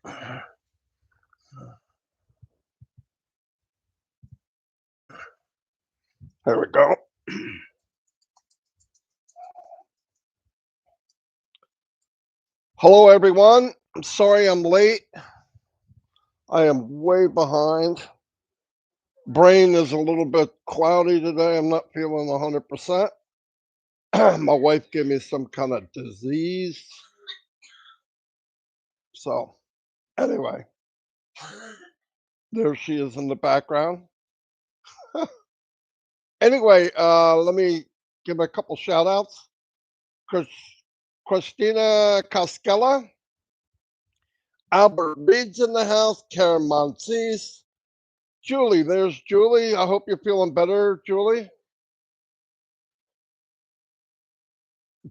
There we go. Hello, everyone. I'm sorry I'm late. I am way behind. Brain is a little bit cloudy today. I'm not feeling 100%. My wife gave me some kind of disease. So, anyway, there she is in the background. Anyway, let me give a couple shout outs. Christina Cascella, Albert Reed's in the house, Karen Monsees, Julie. There's Julie. I hope you're feeling better, Julie.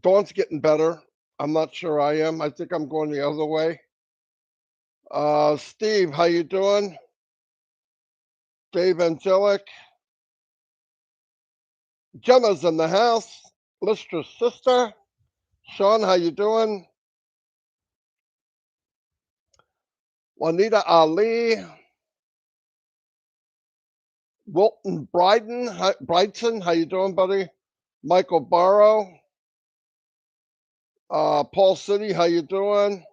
Dawn's getting better. I'm not sure I am. I think I'm going the other way. Steve, how you doing? Dave Angelic. Gemma's in the house. Listra's sister. Sean, how you doing? Juanita Ali. Wilton Brydson, how you doing, buddy? Michael Barrow. Paul City, how you doing?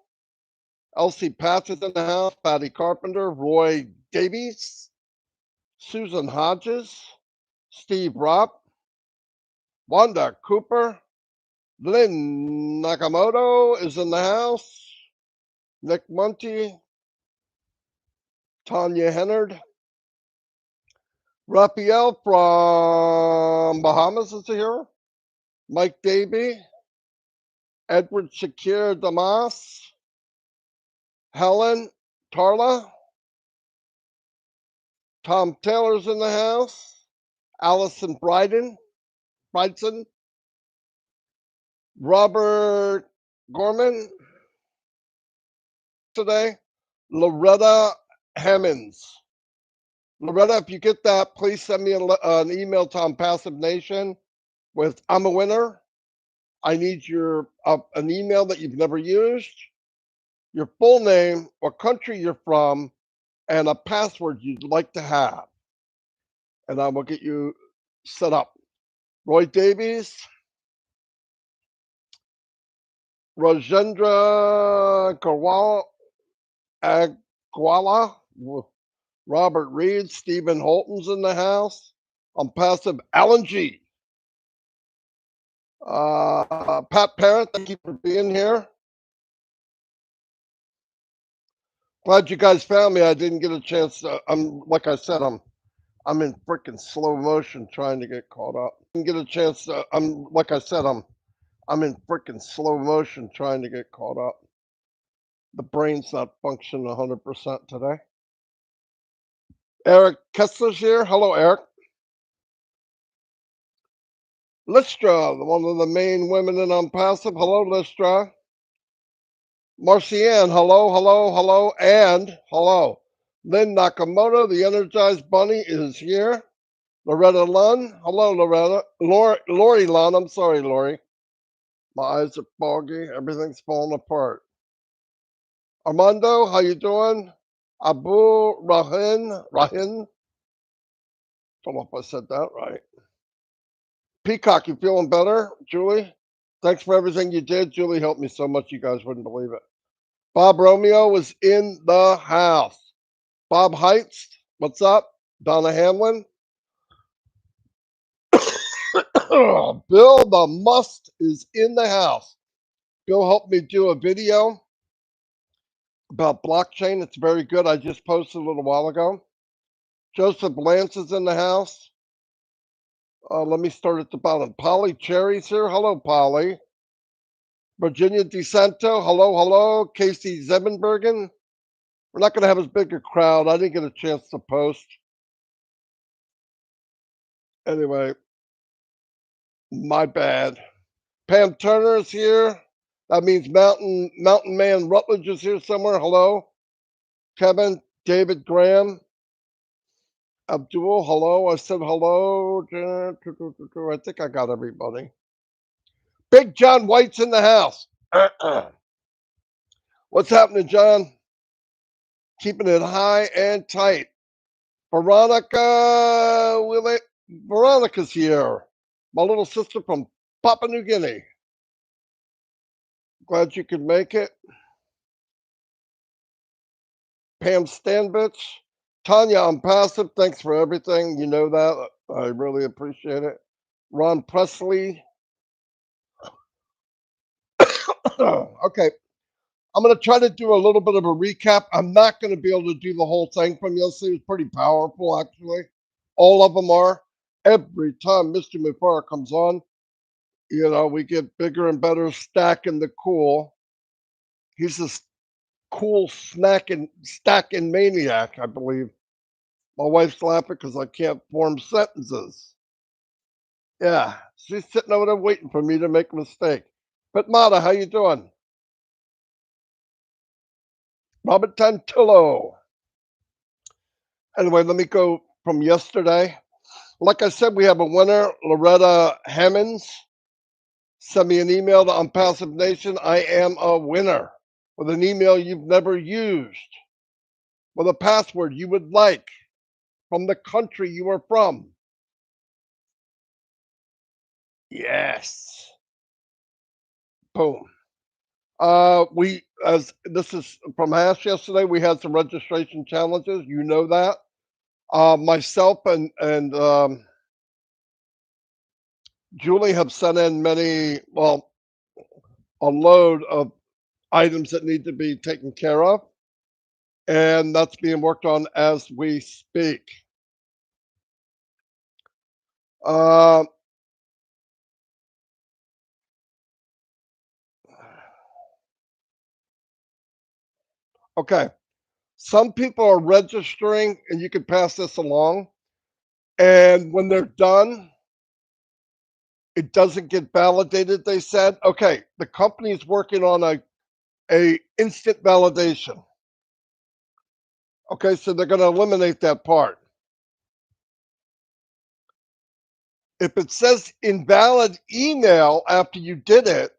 Elsie Patchett in the house. Patty Carpenter. Roy Davies. Susan Hodges. Steve Ropp. Wanda Cooper. Lynn Nakamoto is in the house. Nick Munty. Tanya Hennard. Raphael from Bahamas is here. Mike Davey. Edward Shakir Damas. Helen Tarla. Tom Taylor's in the house. Allison Bryson. Robert Gorman today. Loretta Hammonds. Loretta, if you get that, please send me an email to OnPassive Nation with "I'm a winner." I need your an email that you've never used, your full name, what country you're from, and a password you'd like to have, and I will get you set up. Roy Davies, Rajendra Agwala, Robert Reed, Stephen Holton's in the house. OnPassive, Alan G. Pat Parent, thank you for being here. Glad you guys found me. I didn't get a chance to, like I said, I'm in freaking slow motion trying to get caught up. Didn't get a chance to, like I said, I'm in freaking slow motion trying to get caught up. The brain's not functioning 100% today. Eric Kessler's here. Hello, Eric. Listra, one of the main women in OnPassive. Hello, Listra. Marcianne, hello, and hello. Lynn Nakamoto, the Energized Bunny, is here. Loretta Lunn, hello, Loretta. Lori Lunn, I'm sorry, Lori. My eyes are foggy. Everything's falling apart. Armando, how you doing? Abu Rahin. Don't know if I said that right. Peacock, you feeling better, Julie? Thanks for everything you did. Julie helped me so much you guys wouldn't believe it. Bob Romeo was in the house. Bob Heitz, what's up? Donna Hamlin. Bill the Must is in the house. Bill helped me do a video about blockchain. It's very good. I just posted a little while ago. Joseph Lance is in the house. Let me start at the bottom. Polly Cherry's here. Hello, Polly. Virginia DeSanto. Hello. Casey Zebenbergen. We're not going to have as big a crowd. I didn't get a chance to post. Anyway, my bad. Pam Turner is here. That means Mountain Man Rutledge is here somewhere. Hello. Kevin, David Graham, Abdul, hello. I said hello. I think I got everybody. Big John White's in the house. What's happening, John? Keeping it high and tight. Veronica's here. My little sister from Papua New Guinea. Glad you could make it. Pam Stanbich. Tanya, OnPassive. Thanks for everything. You know that. I really appreciate it. Ron Presley. Okay. I'm going to try to do a little bit of a recap. I'm not going to be able to do the whole thing from yesterday. It was pretty powerful, actually. All of them are. Every time Mr. Mufareh comes on, you know, we get bigger and better stacking the cool. He's a cool stacking maniac, I believe. My wife's laughing because I can't form sentences. Yeah, she's sitting over there waiting for me to make a mistake. But Mata, how you doing? Robert Tantillo. Anyway, let me go from yesterday. Like I said, we have a winner, Loretta Hammonds. Send me an email to OnPassive Nation. I am a winner with an email you've never used, with a password you would like, from the country you are from. Yes. Boom. As this is from Hash yesterday, we had some registration challenges. You know that. Myself and Julie have sent in a load of items that need to be taken care of, and that's being worked on as we speak. Okay, some people are registering, and you can pass this along, and when they're done, it doesn't get validated, they said. Okay, the company is working on a instant validation. Okay, so they're going to eliminate that part. If it says invalid email after you did it,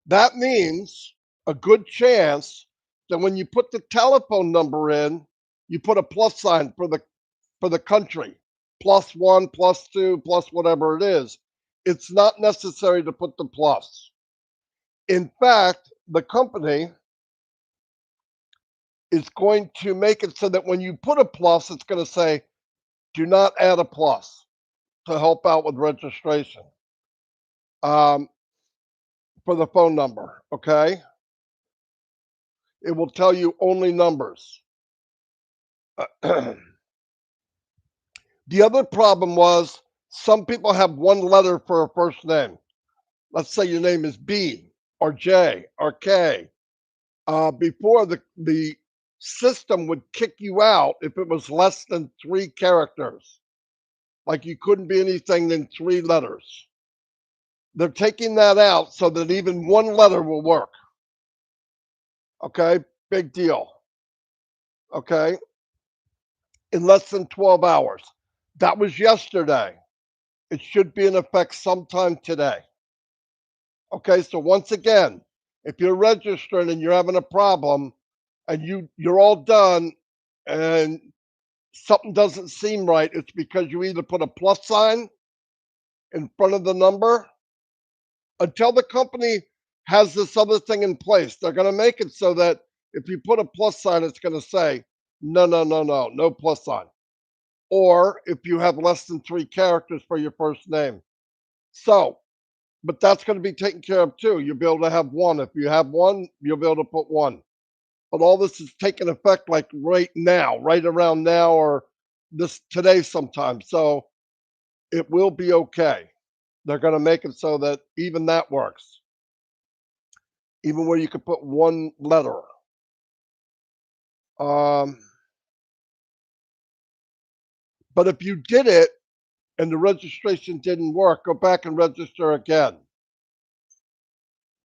that means a good chance that when you put the telephone number in, you put a plus sign for the country, +1, +2, plus whatever it is. It's not necessary to put the plus. In fact, the company is going to make it so that when you put a plus, it's going to say, do not add a plus to help out with registration for the phone number, okay? It will tell you only numbers. The other problem was some people have one letter for a first name. Let's say your name is B or J or K. Before the system would kick you out if it was less than 3 characters. Like you couldn't be anything than 3 letters. They're taking that out so that even one letter will work. Okay, big deal. Okay, in less than 12 hours. That was yesterday. It should be in effect sometime today. Okay, so once again, if you're registering and you're having a problem and you're all done and something doesn't seem right, it's because you either put a plus sign in front of the number. Until the company has this other thing in place, they're going to make it so that if you put a plus sign, it's going to say, no plus sign. Or if you have less than 3 characters for your first name. So, but that's going to be taken care of too. You'll be able to have 1. If you have 1, you'll be able to put 1. But all this is taking effect like right now, right around now, or this today sometime. So it will be okay. They're going to make it so that even that works. Even where you could put 1 letter. But if you did it and the registration didn't work, go back and register again.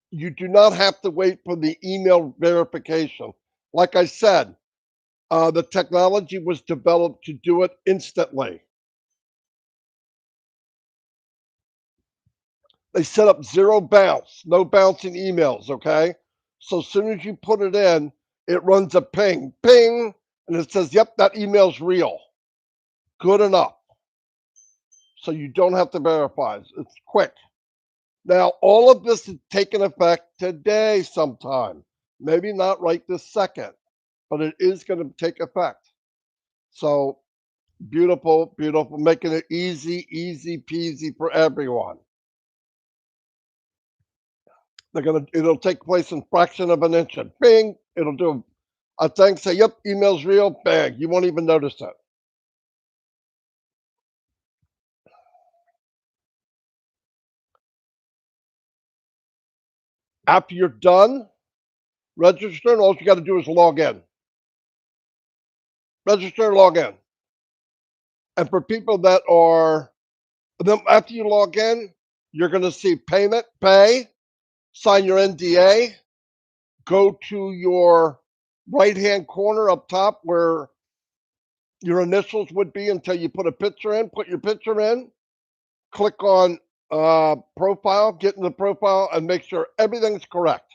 You do not have to wait for the email verification. Like I said, the technology was developed to do it instantly. They set up 0 bounce, no bouncing emails, okay? So as soon as you put it in, it runs a ping, ping, and it says, yep, that email's real. Good enough. So you don't have to verify. It's quick. Now, all of this is taking effect today sometime. Maybe not right this second, but it is going to take effect. So beautiful, beautiful, making it easy, easy peasy for everyone. It'll take place in fraction of an inch. Bing, it'll do a thing, say, yep, email's real, bang. You won't even notice it. After you're done registering, all you got to do is log in. Register and log in. And for people that are, then after you log in, you're going to see payment, pay, sign your NDA, go to your right-hand corner up top where your initials would be until you put a picture in, put your picture in, click on profile, get in the profile, and make sure everything's correct.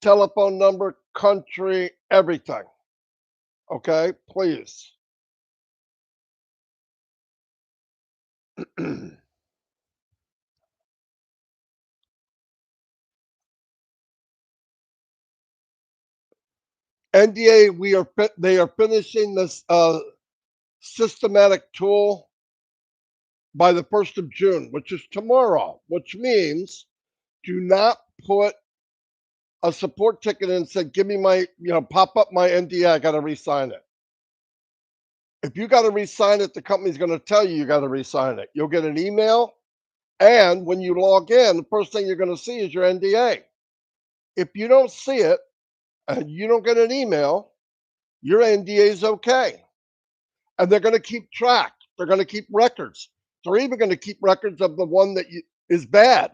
Telephone number, country, everything. Okay, please. NDA, they are finishing this systematic tool by the 1st of June, which is tomorrow, which means do not put a support ticket in and say, give me my, pop up my NDA, I got to re-sign it. If you got to re-sign it, the company's going to tell you got to re-sign it. You'll get an email, and when you log in, the first thing you're going to see is your NDA. If you don't see it, and you don't get an email, your NDA is okay. And they're going to keep track. They're going to keep records. They're even going to keep records of the one that is bad.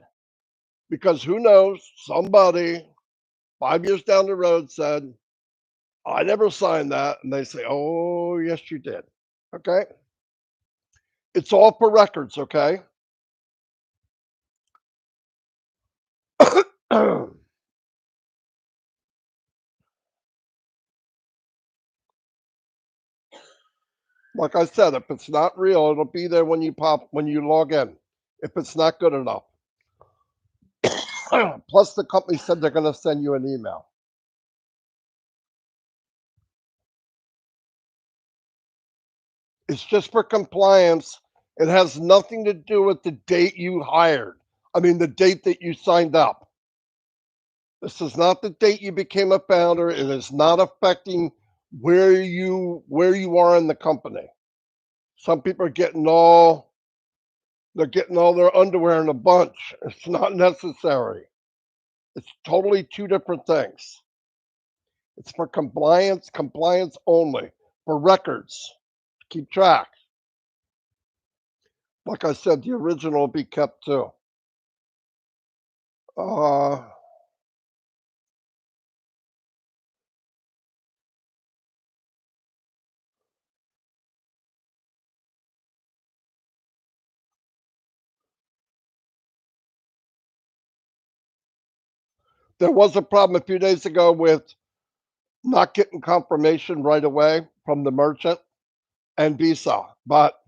Because who knows, somebody 5 years down the road said, I never signed that. And they say, oh, yes, you did. Okay. It's all for records. Okay. Like I said, if it's not real, it'll be there when you log in. If it's not good enough. Plus, the company said they're going to send you an email. It's just for compliance. It has nothing to do with the date you hired. I mean, the date that you signed up. This is not the date you became a founder. It is not affecting where you are in the company. Some people are getting all their underwear in a bunch. It's not necessary. It's totally two different things. It's for compliance only, for records. Keep track. Like I said, the original will be kept too. There was a problem a few days ago with not getting confirmation right away from the merchant and Visa, but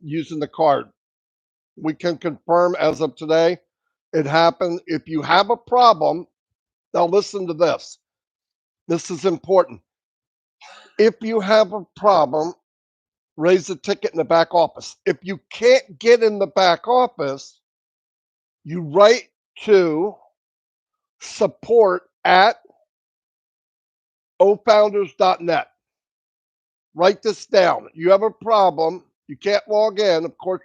using the card. We can confirm as of today it happened. If you have a problem, now listen to this. This is important. If you have a problem, raise a ticket in the back office. If you can't get in the back office, you write to support at ofounders.net. Write this down. You have a problem, you can't log in. Of course,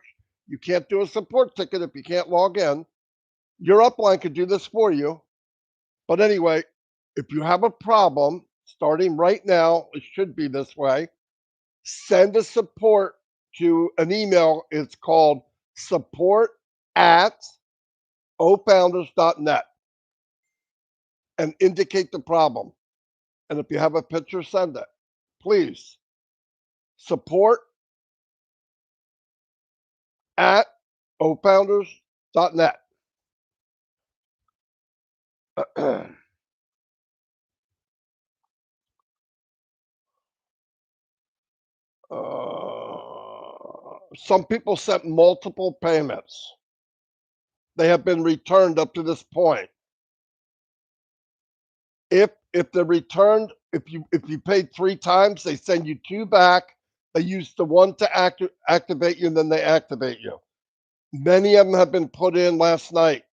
you can't do a support ticket if you can't log in. Your upline could do this for you. But anyway, if you have a problem, starting right now, it should be this way. Send a support to an email. It's called support at ofounders.net and indicate the problem. And if you have a picture, send it. Please. Support at ofounders.net. Some people sent multiple payments. They have been returned up to this point. If they're returned, if you paid 3 times, they send you 2 back. They use the one to activate you, and then they activate you. Many of them have been put in last night.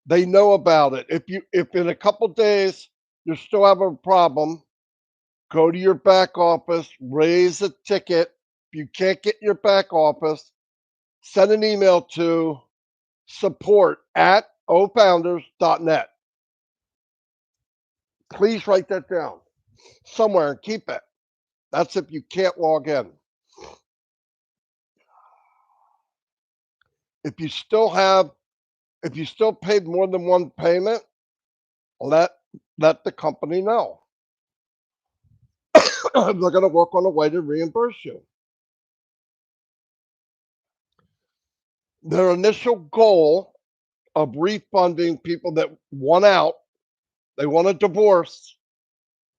They know about it. If in a couple days you still have a problem, go to your back office, raise a ticket. If you can't get your back office, send an email to support@ofounders.net. Please write that down somewhere and keep it. That's if you can't log in. If you still paid more than one payment, let the company know. They're going to work on a way to reimburse you. Their initial goal of refunding people that want out, they want a divorce.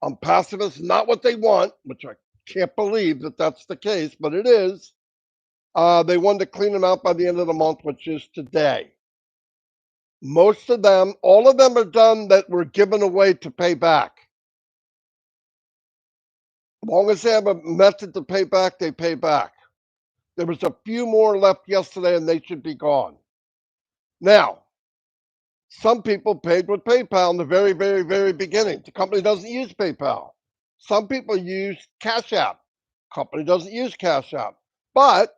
OnPassive is not what they want, which I can't believe that that's the case, but it is. They wanted to clean them out by the end of the month, which is today. Most of them, all of them are done that were given away to pay back. As long as they have a method to pay back, they pay back. There was a few more left yesterday, and they should be gone. Now, some people paid with PayPal in the very, very, very beginning. The company doesn't use PayPal. Some people use Cash App. Company doesn't use Cash App. But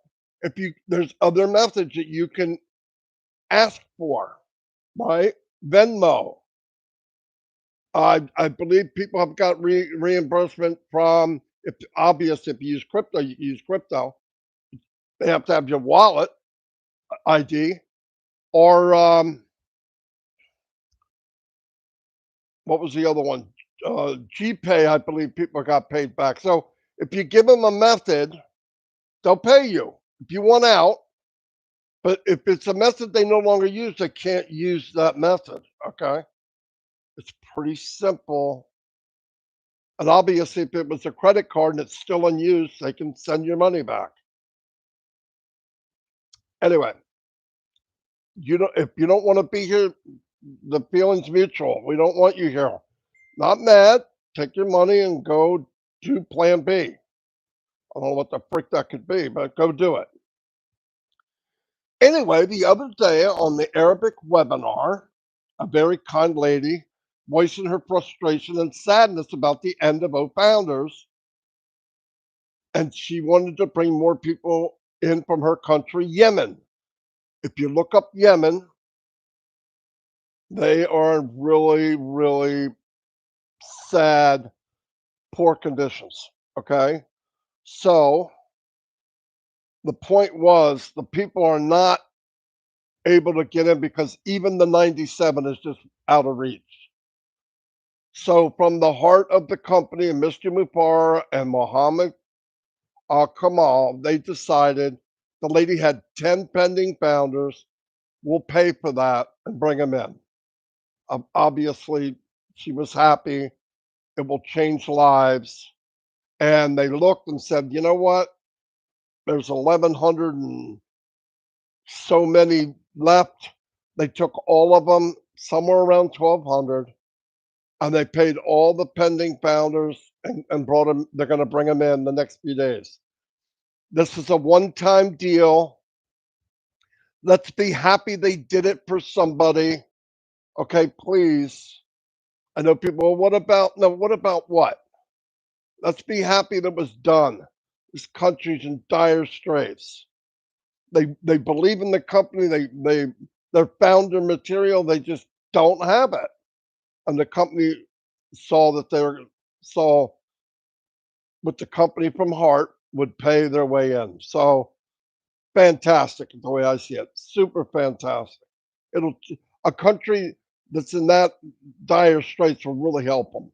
there's other methods that you can ask for, right? Venmo. I believe people have got reimbursement from, if obvious, if you use crypto, you use crypto. They have to have your wallet ID, or what was the other one? GPay, I believe people got paid back. So if you give them a method, they'll pay you if you want out. But if it's a method they no longer use, they can't use that method. Okay, it's pretty simple. And obviously, if it was a credit card and it's still in use, they can send your money back. Anyway, if you don't want to be here, the feeling's mutual. We don't want you here. Not mad. Take your money and go do Plan B. I don't know what the frick that could be, but go do it. Anyway, the other day on the Arabic webinar, a very kind lady voicing her frustration and sadness about the end of O-Founders, and she wanted to bring more people in from her country, Yemen. If you look up Yemen, they are in really, really sad, poor conditions. Okay. So the point was the people are not able to get in because even the 97 is just out of reach. So from the heart of the company and Mr. Mufareh and Mohammed Kamal, they decided the lady had 10 pending founders. We'll pay for that and bring them in. Obviously, she was happy. It will change lives. And they looked and said, you know what? There's 1,100 and so many left. They took all of them, somewhere around 1,200, and they paid all the pending founders and brought them. They're going to bring them in the next few days. This is a one-time deal. Let's be happy they did it for somebody. Okay, please. I know people, well, what about what? Let's be happy that was done. This country's in dire straits. They believe in the company. Their founder material. They just don't have it. And the company saw with the company from heart would pay their way in. So fantastic the way I see it. Super fantastic. A country that's in that dire straits will really help them.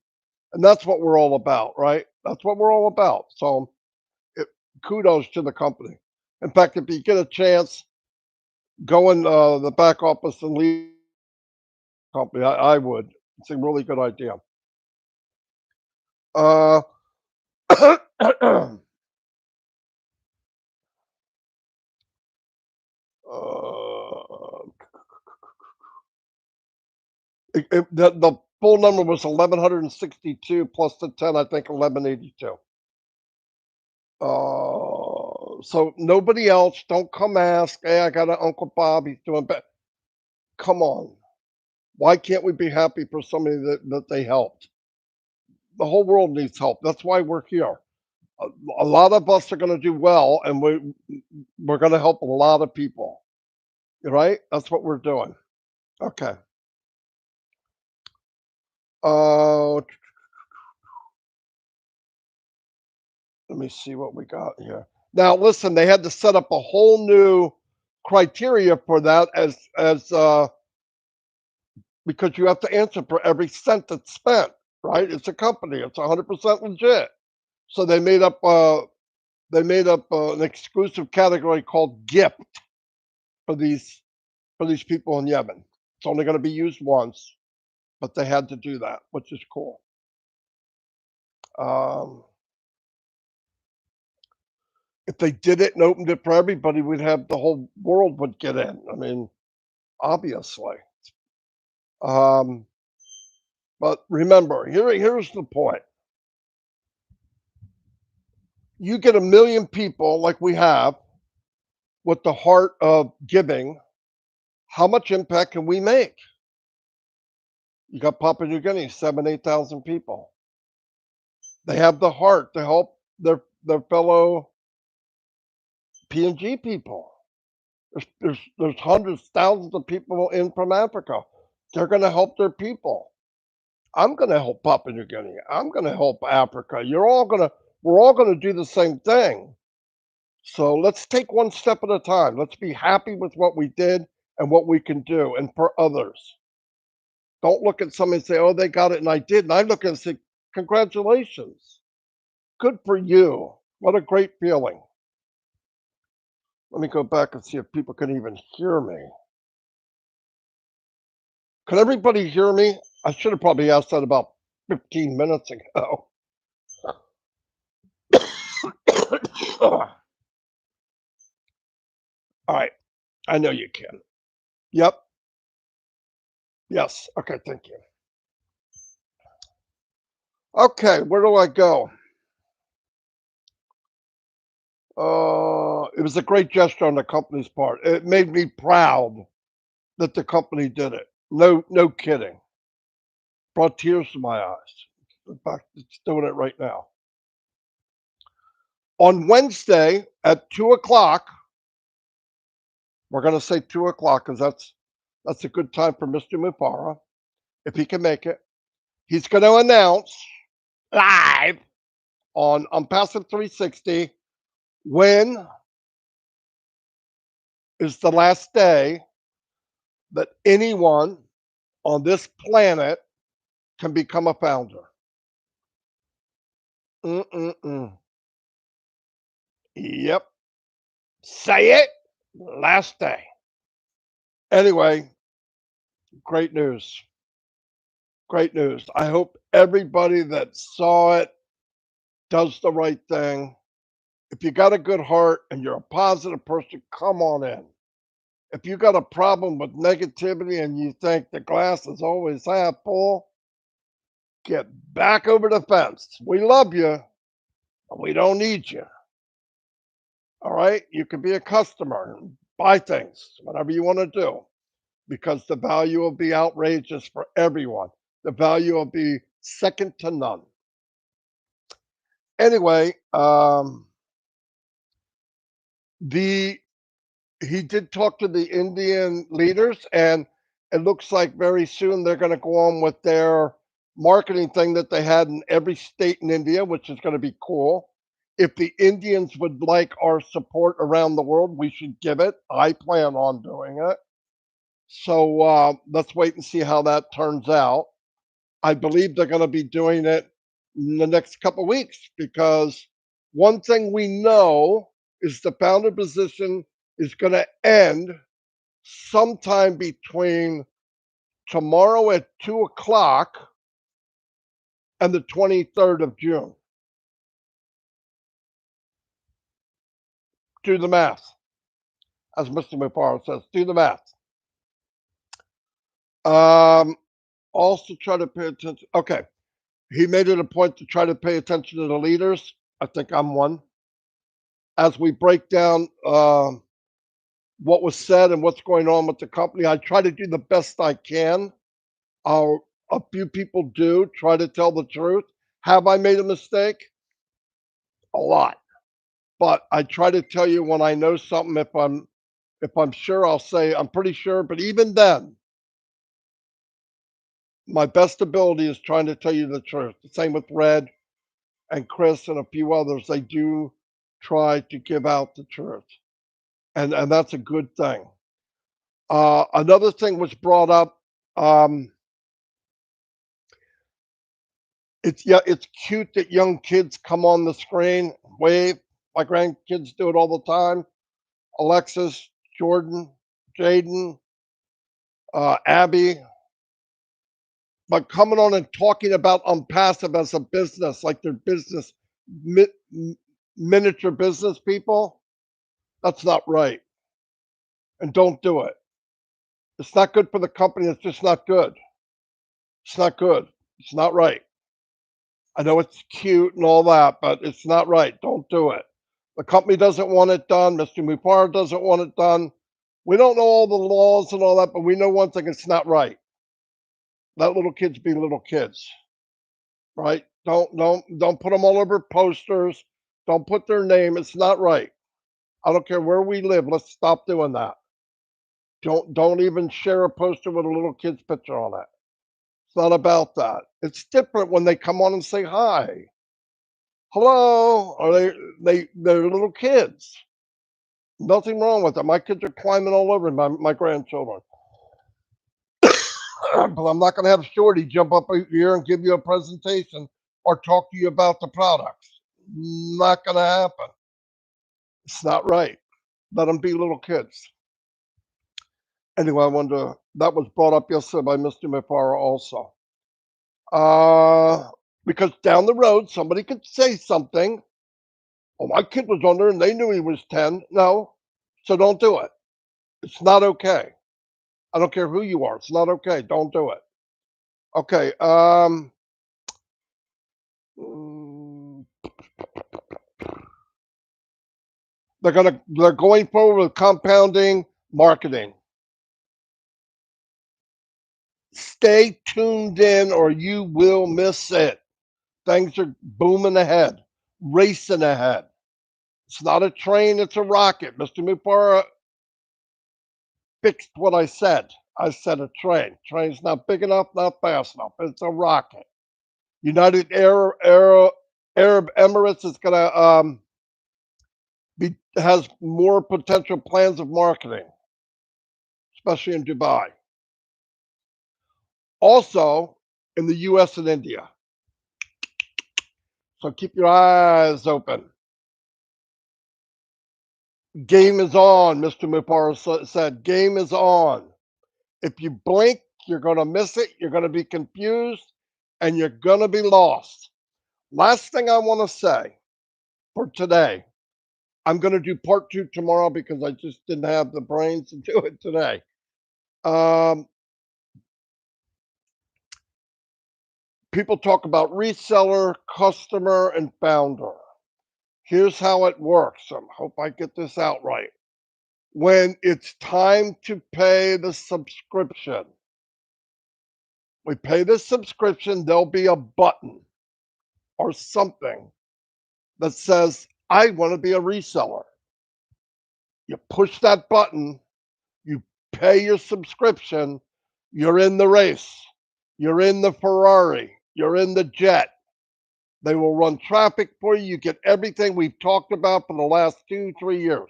And that's what we're all about, right? That's what we're all about. So kudos to the company. In fact, if you get a chance, go in the back office and leave the company. I would. It's a really good idea. Uh, The full number was 1,162 plus the 10, I think 1,182. So nobody else, don't come ask, hey, I got an Uncle Bob, he's doing better. Come on. Why can't we be happy for somebody that they helped? The whole world needs help. That's why we're here. A lot of us are going to do well, and we're going to help a lot of people. Right? That's what we're doing. Okay. Let me see what we got here. Now, listen, they had to set up a whole new criteria for that as because you have to answer for every cent that's spent, right? It's a company. It's 100% legit. So they made up an exclusive category called gift for these people in Yemen. It's only going to be used once, but they had to do that, which is cool. If they did it and opened it for everybody, we'd have the whole world would get in. I mean, obviously. But remember, here's the point. You get 1 million people like we have with the heart of giving. How much impact can we make? You got Papua New Guinea, 8,000 people. They have the heart to help their fellow PNG people. There's hundreds, thousands of people in from Africa. They're going to help their people. I'm going to help Papua New Guinea. I'm going to help Africa. We're all going to do the same thing. So let's take one step at a time. Let's be happy with what we did and what we can do, and for others. Don't look at somebody and say, oh, they got it and I didn't. I look and say, congratulations. Good for you. What a great feeling. Let me go back and see if people can even hear me. Can everybody hear me? I should have probably asked that about 15 minutes ago. All right. I know you can. Yep. Yes. Okay. Thank you. Okay. Where do I go? It was a great gesture on the company's part. It made me proud that the company did it. No kidding. Brought tears to my eyes. In fact, it's doing it right now. On Wednesday at 2:00, we're going to say 2:00 because that's a good time for Mr. Mufareh, if he can make it. He's going to announce live on OnPassive 360 when is the last day that anyone on this planet can become a founder. Yep. Say it. Last day. Anyway, great news. Great news. I hope everybody that saw it does the right thing. If you got a good heart and you're a positive person, come on in. If you got a problem with negativity and you think the glass is always half full, get back over the fence. We love you, but we don't need you. All right? You can be a customer and buy things, whatever you want to do, because the value will be outrageous for everyone. The value will be second to none. Anyway, he did talk to the Indian leaders, and it looks like very soon they're going to go on with their marketing thing that they had in every state in India, which is going to be cool. If the Indians would like our support around the world, we should give it. I plan on doing it. So let's wait and see how that turns out. I believe they're going to be doing it in the next couple of weeks, because one thing we know is the founder position is going to end sometime between tomorrow at 2:00 and the 23rd of June. Do the math. As Mr. Mufareh says, do the math. also try to pay attention. Okay, he made it a point to try to pay attention to the leaders. I think I'm one. As we break down what was said and what's going on with the company, I try to do the best I can. A few people do try to tell the truth. Have I made a mistake? A lot. But I try to tell you when I know something. If I'm sure, I'll say I'm pretty sure. But even then, my best ability is trying to tell you the truth. The same with Red and Chris and a few others. They do try to give out the truth, and that's a good thing. Another thing was brought up. Um, it's cute that young kids come on the screen, wave. My grandkids do it all the time. Alexis, Jordan, Jaden, Abby, but coming on and talking about OnPassive as a business, like they're business miniature business people, that's not right. And don't do it. It's not good for the company. It's just not good. It's not good. It's not right. I know it's cute and all that, but it's not right. Don't do it. The company doesn't want it done. Mr. Mufareh doesn't want it done. We don't know all the laws and all that, but we know one thing: it's not right. Let little kids be little kids, right? Don't put them all over posters. Don't put their name. It's not right. I don't care where we live. Let's stop doing that. Don't even share a poster with a little kid's picture on it. It's not about that. It's different when they come on and say hi. Hello. Are they're little kids. Nothing wrong with that. My kids are climbing all over my grandchildren. But I'm not going to have Shorty jump up here and give you a presentation or talk to you about the products. Not going to happen. It's not right. Let them be little kids. Anyway, that was brought up yesterday by Mr. Mufareh also. Because down the road, somebody could say something. Oh, my kid was on there and they knew he was 10. No, so don't do it. It's not okay. I don't care who you are. It's not okay. Don't do it. Okay. They're going forward with compounding marketing. Stay tuned in or you will miss it. Things are booming ahead, racing ahead. It's not a train, it's a rocket. Mr. Mufareh fixed what I said. I said a train. Train's not big enough, not fast enough. It's a rocket. United Arab Emirates is going to has more potential plans of marketing, especially in Dubai. Also in the US and India. So keep your eyes open. Game is on, Mr. Mufareh said. Game is on. If you blink, you're going to miss it. You're going to be confused and you're going to be lost. Last thing I want to say for today, I'm going to do part 2 tomorrow because I just didn't have the brains to do it today. People talk about reseller, customer, and founder. Here's how it works. I hope I get this out right. When it's time to pay the subscription, we pay the subscription, there'll be a button or something that says, I want to be a reseller. You push that button, you pay your subscription, you're in the race. You're in the Ferrari. You're in the jet. They will run traffic for you. You get everything we've talked about for the last 2-3 years.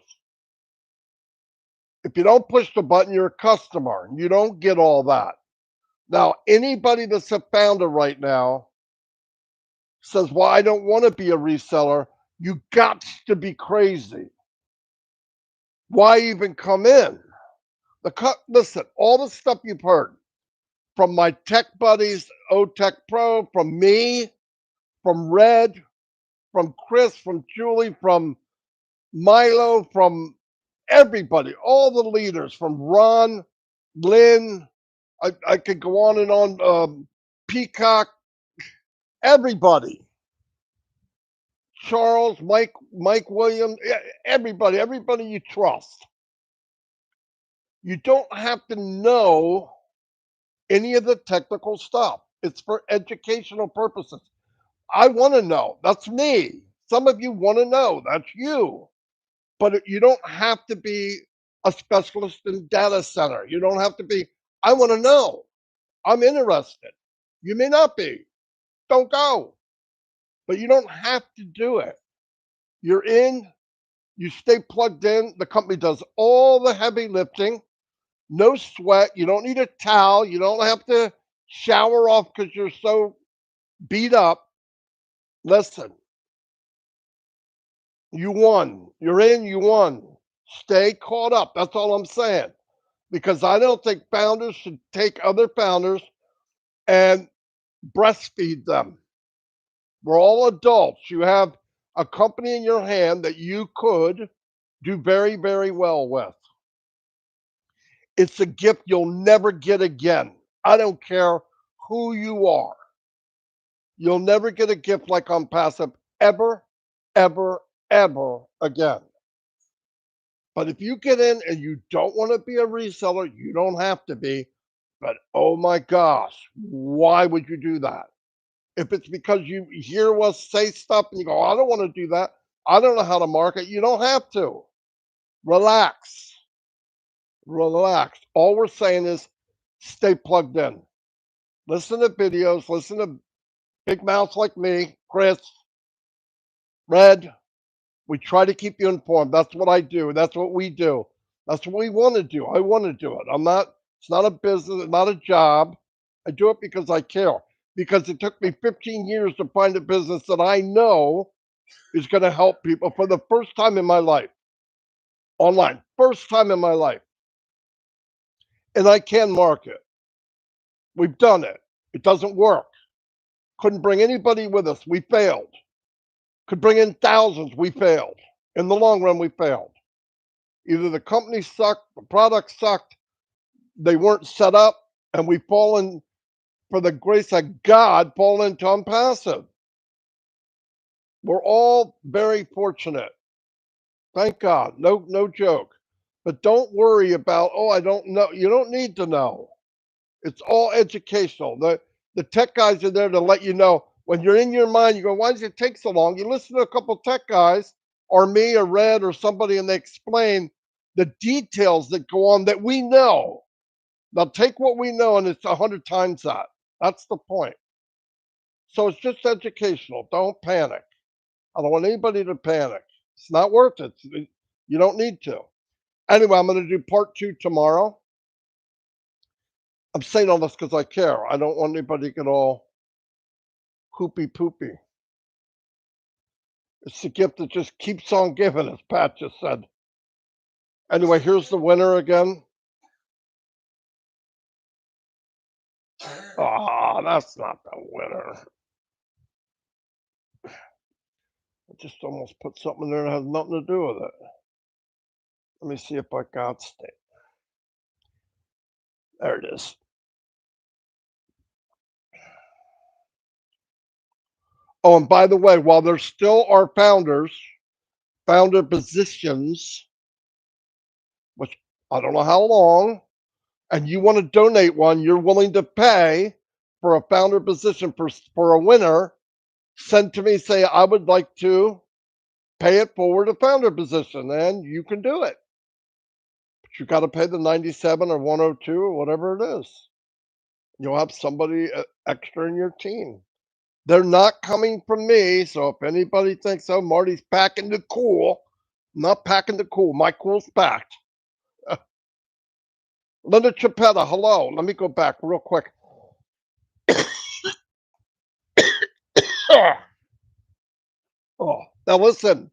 If you don't push the button, you're a customer. You don't get all that. Now, anybody that's a founder right now says, well, I don't want to be a reseller. You got to be crazy. Why even come in? Listen, all the stuff you've heard from my tech buddies, OTech Pro, from me, from Red, from Chris, from Julie, from Milo, from everybody, all the leaders, from Ron, Lynn, I could go on and on. Peacock, everybody. Charles, Mike Williams, everybody you trust. You don't have to know any of the technical stuff. It's for educational purposes. I want to know. That's me. Some of you want to know. That's you. But you don't have to be a specialist in data center. You don't have to be, I want to know. I'm interested. You may not be. Don't go. But you don't have to do it. You're in, you stay plugged in. The company does all the heavy lifting. No sweat. You don't need a towel. You don't have to shower off because you're so beat up. Listen, you won. You're in, you won. Stay caught up. That's all I'm saying. Because I don't think founders should take other founders and breastfeed them. We're all adults. You have a company in your hand that you could do very, very well with. It's a gift you'll never get again. I don't care who you are. You'll never get a gift like OnPassive ever, ever, ever again. But if you get in and you don't want to be a reseller, you don't have to be. But oh my gosh, why would you do that? If it's because you hear us say stuff and you go, I don't want to do that. I don't know how to market. You don't have to. Relax. Relax. All we're saying is stay plugged in. Listen to videos. Listen to big mouths like me, Chris, Red. We try to keep you informed. That's what I do. That's what we do. That's what we want to do. I want to do it. It's not a business, it's not a job. I do it because I care. Because it took me 15 years to find a business that I know is going to help people for the first time in my life. Online. First time in my life. And I can market. We've done it. It doesn't work. Couldn't bring anybody with us. We failed. Could bring in thousands. We failed. In the long run, we failed. Either the company sucked, the product sucked, they weren't set up, and we've fallen, for the grace of God, fallen into OnPassive. We're all very fortunate. Thank God. No joke. But don't worry about, oh, I don't know. You don't need to know. It's all educational. The tech guys are there to let you know. When you're in your mind, you go, why does it take so long? You listen to a couple tech guys, or me, or Red, or somebody, and they explain the details that go on that we know. Now take what we know, and it's 100 times that. That's the point. So it's just educational. Don't panic. I don't want anybody to panic. It's not worth it. You don't need to. Anyway, I'm going to do part 2 tomorrow. I'm saying all this because I care. I don't want anybody to get all hoopy poopy. It's the gift that just keeps on giving, as Pat just said. Anyway, here's the winner again. Ah, that's not the winner. I just almost put something in there that has nothing to do with it. Let me see if I got it. There it is. Oh, and by the way, while there still are founder positions, which I don't know how long, and you want to donate one, you're willing to pay for a founder position for a winner, send to me, say, I would like to pay it forward a founder position, and you can do it. But you got to pay the 97 or 102 or whatever it is. You'll have somebody extra in your team. They're not coming from me, so if anybody thinks, oh, Marty's packing the cool, I'm not packing the cool. My cool's packed. Linda Chapetta, hello. Let me go back real quick. Oh, now listen,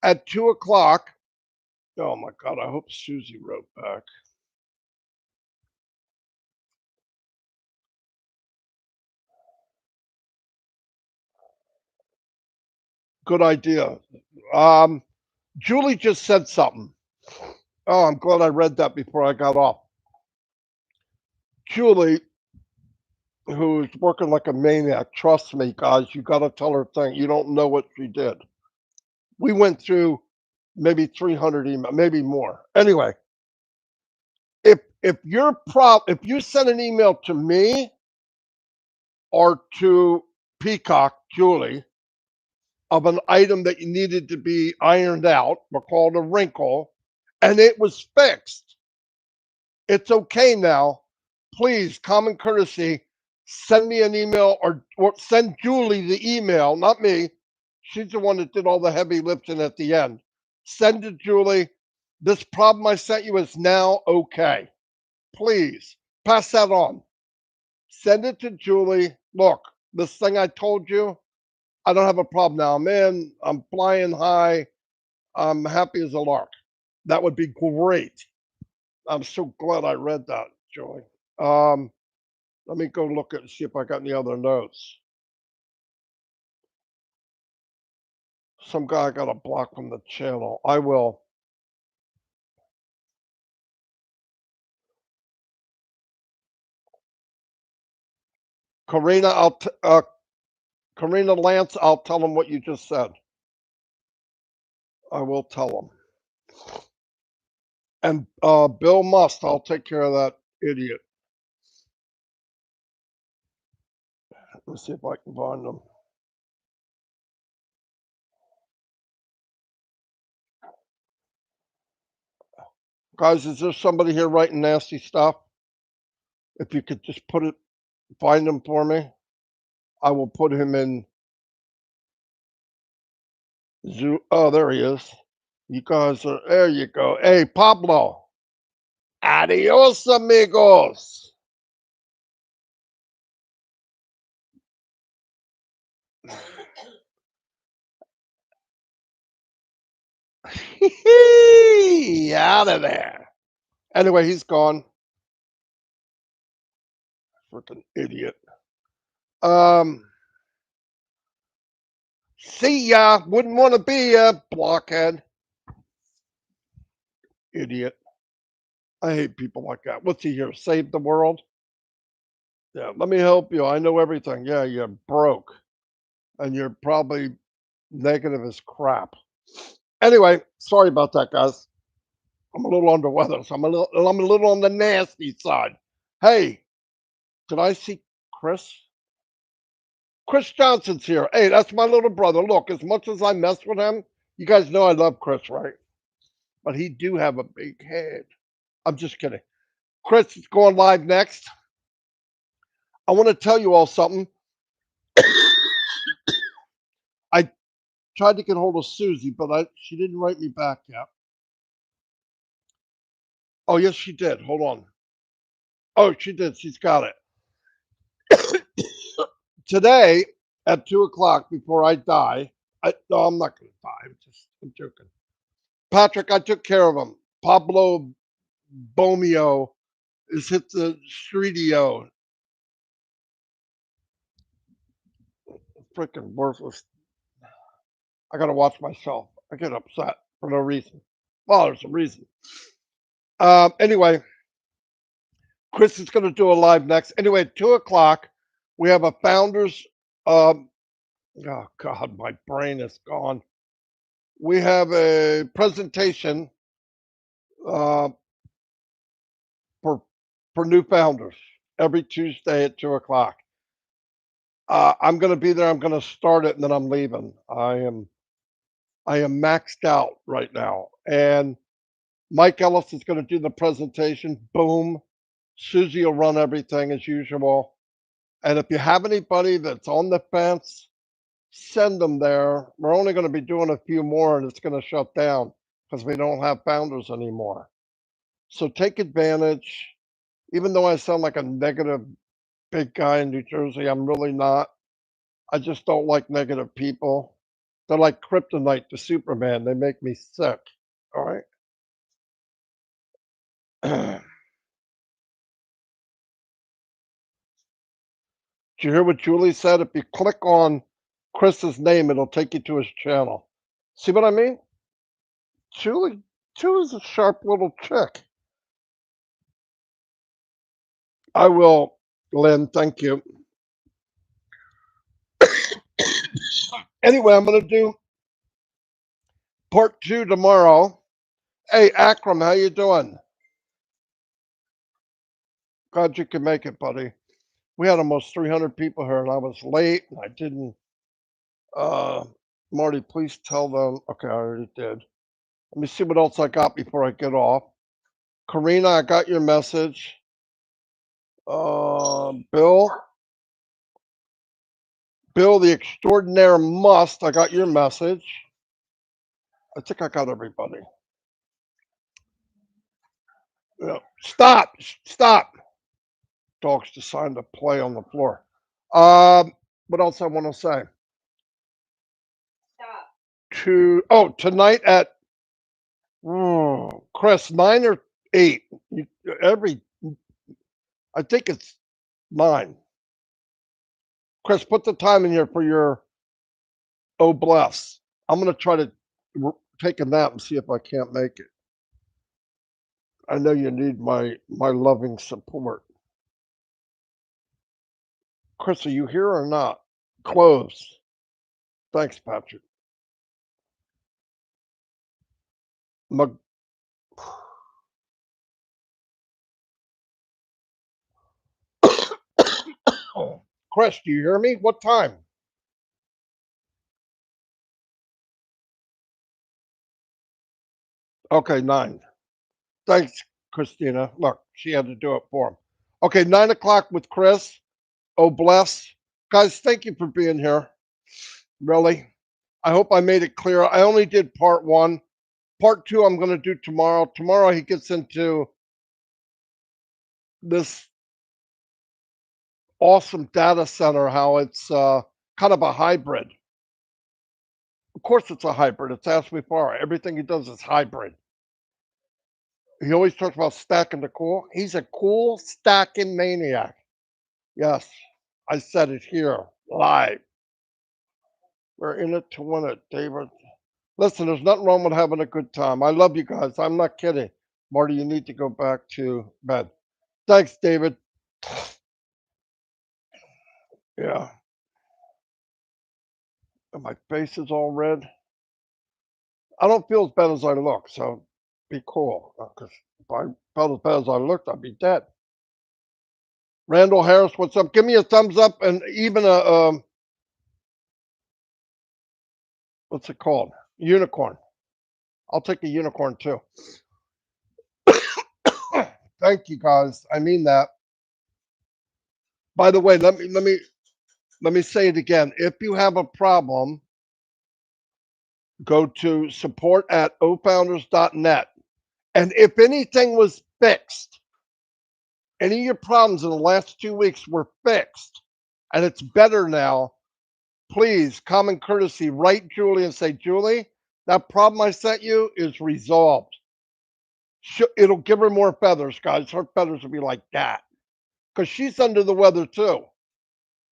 at 2 o'clock, oh my God, I hope Susie wrote back. Good idea. Julie just said something. Oh, I'm glad I read that before I got off. Julie, who's working like a maniac, trust me, guys, you got to tell her thing. You don't know what she did. We went through maybe 300 emails, maybe more. Anyway, if you send an email to me or to Peacock, Julie, of an item that you needed to be ironed out, we'll call it a wrinkle, and it was fixed, it's okay now. Please, common courtesy, send me an email or send Julie the email, not me. She's the one that did all the heavy lifting at the end. Send it, Julie. This problem I sent you is now okay. Please pass that on. Send it to Julie. Look, this thing I told you, I don't have a problem now. I'm in, I'm flying high. I'm happy as a lark. That would be great. I'm so glad I read that, Julie. Let me go look at see if I got any other notes. Some guy got a block from the channel. I will. Karina, Karina Lance, I'll tell him what you just said. I will tell him. And Bill Must, I'll take care of that idiot. Let me see if I can find him. Guys, is there somebody here writing nasty stuff? If you could just find him for me, I will put him in Zoo. Oh, there he is. You guys are, there you go. Hey, Pablo. Adios, amigos. Out of there. Anyway, he's gone. Freaking idiot. See ya. Wouldn't want to be a blockhead. Idiot. I hate people like that. What's he here? Save the world? Yeah, let me help you. I know everything. Yeah, you're broke. And you're probably negative as crap. Anyway, sorry about that, guys. I'm a little under weather, so I'm a little on the nasty side. Hey, did I see Chris? Chris Johnson's here. Hey, that's my little brother. Look, as much as I mess with him, you guys know I love Chris, right? But he do have a big head. I'm just kidding. Chris is going live next. I want to tell you all something. I tried to get hold of Susie, but she didn't write me back yet. Oh, yes, she did. Hold on. Oh, she did. She's got it. Today at 2 o'clock, before I die, no, I'm not going to die. I'm joking. Patrick, I took care of him. Pablo Bomio is hit the streetio. Freaking worthless. I got to watch myself. I get upset for no reason. Well, there's a reason. Anyway, Chris is going to do a live next. Anyway, at 2 o'clock, we have a founders. Oh, God, my brain is gone. We have a presentation for new founders every Tuesday at 2 o'clock. I'm going to be there. I'm going to start it, and then I'm leaving. I am maxed out right now, and Mike Ellis is going to do the presentation. Boom. Susie will run everything as usual. And if you have anybody that's on the fence, send them there. We're only going to be doing a few more, and it's going to shut down because we don't have founders anymore. So take advantage. Even though I sound like a negative big guy in New Jersey, I'm really not. I just don't like negative people. They're like kryptonite to Superman. They make me sick. All right. Did you hear what Julie said? If you click on Chris's name, it'll take you to his channel. See what I mean? Julie's a sharp little chick. I will, Lynn. Thank you. Anyway, I'm going to do part 2 tomorrow. Hey, Akram, how you doing? Glad you could make it, buddy. We had almost 300 people here, and I was late, and I didn't. Marty, please tell them. Okay, I already did. Let me see what else I got before I get off. Karina, I got your message. Bill, the extraordinaire must. I got your message. I think I got everybody. Yeah. Stop! Stop! Dogs decided to play on the floor. What else I want to say? Stop. Tonight at Chris, 9 or 8. I think it's 9. Chris, put the time in here for your OBLESS. I'm gonna try to take a nap and see if I can't make it. I know you need my loving support. Chris, are you here or not? Close. Thanks, Patrick. Chris, do you hear me? What time? Okay, 9. Thanks, Christina. Look, she had to do it for him. Okay, 9 o'clock with Chris. Oh, bless. Guys, thank you for being here. Really. I hope I made it clear. I only did part 1. Part 2 I'm going to do tomorrow. Tomorrow he gets into this awesome data center, how it's kind of a hybrid. Of course it's a hybrid. It's Ask Mufareh. Everything he does is hybrid. He always talks about stacking the cool. He's a cool stacking maniac. Yes, I said it here live. We're in it to win it, David. Listen, there's nothing wrong with having a good time. I love you guys. I'm not kidding. Marty, you need to go back to bed. Thanks, David. Yeah. And my face is all red. I don't feel as bad as I look, so be cool. Because if I felt as bad as I looked, I'd be dead. Randall Harris, what's up? Give me a thumbs up and even a what's it called? Unicorn. I'll take a unicorn too. Thank you guys. I mean that. By the way, let me say it again. If you have a problem, go to support@ofounders.net. And if anything was fixed, any of your problems in the last 2 weeks were fixed, and it's better now, please, common courtesy, write Julie and say, Julie, that problem I sent you is resolved. It'll give her more feathers, guys. Her feathers will be like that. Because she's under the weather too.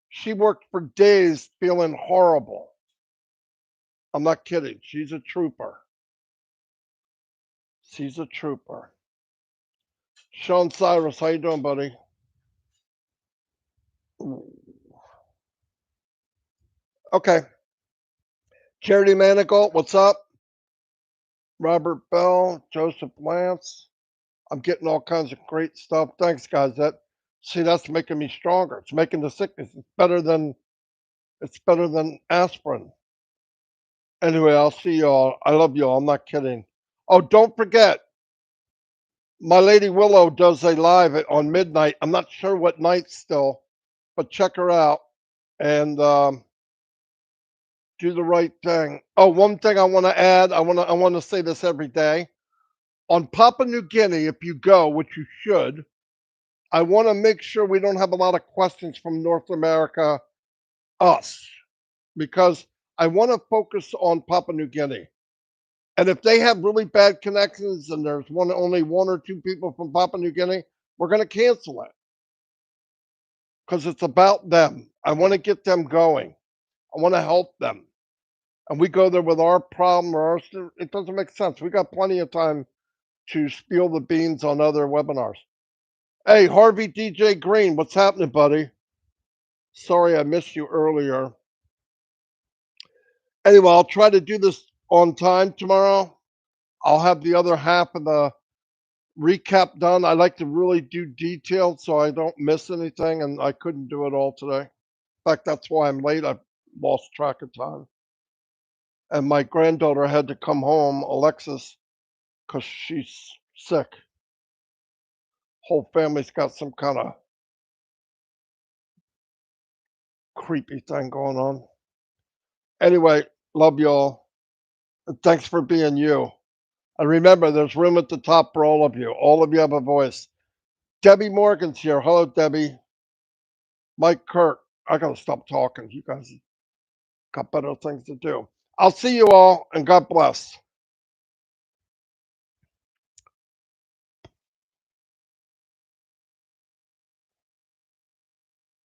She worked for days feeling horrible. I'm not kidding. She's a trooper. She's a trooper. Sean Cyrus, how you doing, buddy? Okay. Charity Manigault, what's up? Robert Bell, Joseph Lance. I'm getting all kinds of great stuff. Thanks, guys. That's making me stronger. It's making the sickness. It's better than aspirin. Anyway, I'll see y'all. I love y'all. I'm not kidding. Oh, don't forget, my lady Willow does a live on midnight. I'm not sure what night still, but check her out and do the right thing. Oh, one thing I want to add. I want to say this every day. On Papua New Guinea, if you go, which you should, I want to make sure we don't have a lot of questions from North America, us, because I want to focus on Papua New Guinea. And if they have really bad connections and there's only 1 or 2 people from Papua New Guinea, we're going to cancel it because it's about them. I want to get them going. I want to help them. And we go there with our problem or it doesn't make sense. We got plenty of time to spill the beans on other webinars. Hey, Harvey DJ Green, what's happening, buddy? Sorry I missed you earlier. Anyway, I'll try to do this on time tomorrow. I'll have the other half of the recap done. I like to really do detailed so I don't miss anything, and I couldn't do it all today. In fact, that's why I'm late. I lost track of time. And my granddaughter had to come home, Alexis, because she's sick. Whole family's got some kind of creepy thing going on. Anyway, love y'all. And thanks for being you. And remember, there's room at the top for all of you. All of you have a voice. Debbie Morgan's here. Hello, Debbie. Mike Kirk. I gotta stop talking. You guys got better things to do. I'll see you all, and God bless.